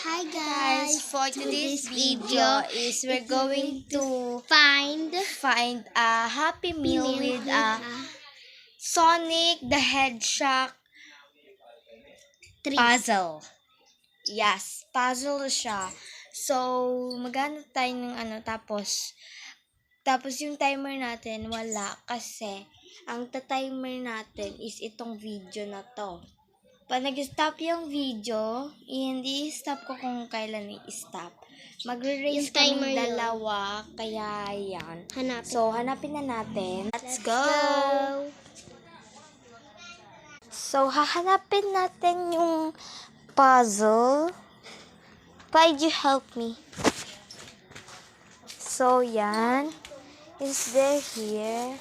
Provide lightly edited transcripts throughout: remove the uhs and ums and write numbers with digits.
Hi Guys, for today's video is we're going to find find a Happy Meal with a Sonic the Hedgehog puzzle. Yes, puzzle siya. So, maghanap tayo ng tapos yung timer natin wala kasi ang timer natin is itong video na to. Pag nag-stop yung video, hindi stop ko kung kailan i-stop. Magre-race kami dalawa, kaya yan. So, hanapin na natin. Let's go! So, hahanapin natin yung puzzle. Why'd you help me? So, yan. Is there here?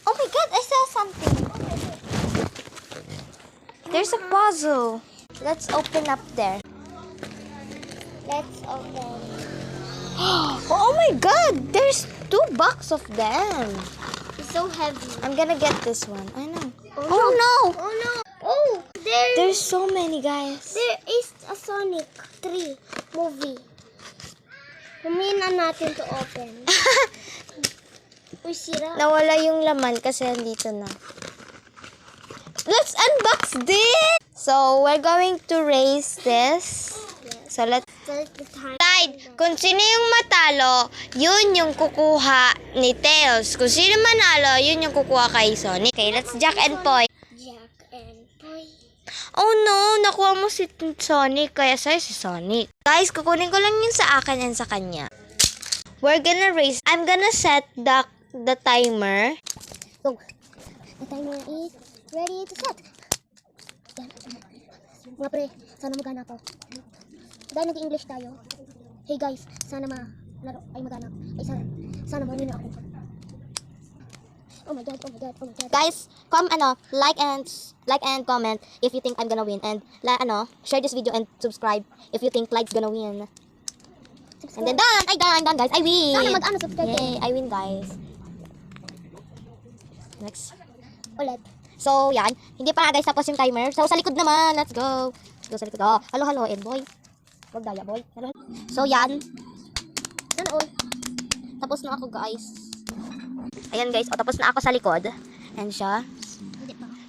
Oh my God, I saw something. There's a puzzle. Let's open up there. Let's open. Oh my God! There's 2 boxes of them. It's so heavy. I'm gonna get this one. I know. Oh no! Oh no! Oh, There's so many, guys. there is a Sonic 3 movie. Humihin na natin to open. Uy, sira. Nawala yung laman kasi andito na. Let's unbox this! So, we're going to race this. So, let's Start the time. decide kung sino yung matalo, yun yung kukuha ni Tails. Kung sino manalo, yun yung kukuha kay Sonic. Okay, let's Jack and Poy. Jack and Boy. Oh no, nakuha mo si Sonic, kaya sa'yo si Sonic. Guys, kukunin ko lang yun sa akin and sa kanya. We're gonna race. I'm gonna set the timer. Go. The timer is ready to set. Yan. Mga pre, sana magana ako. Dahil nag-English tayo. Hey guys, sana magana. Ay, sana marunong ako. Oh my God, oh my God, oh my God. Guys, like and comment if you think I'm gonna win, and share this video and subscribe if you think like's gonna win. And then I'm done guys. I win. Sana subscribe Yay, I win guys. Next. ulit. So, yan. Hindi pa nga guys tapos yung timer. So, sa likod naman. Let's go. Let's go sa likod. Oh, halo, boy. Wag daya, boy. Halo. So, yan. Sana all. Tapos na ako, guys. Ayan, guys. O, tapos na ako sa likod. And siya.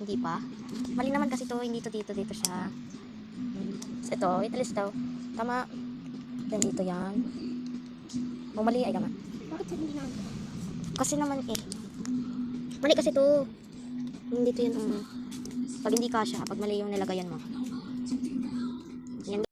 Hindi pa. Mali naman kasi to. Hindi to dito siya. Ito. Italis daw. Tama. Then dito yan. O, mali. Ay, tama. Bakit sa hindi na? Kasi naman Mali kasi to. Dito yun. Pag hindi kasha, pag mali yung nilagayan mo.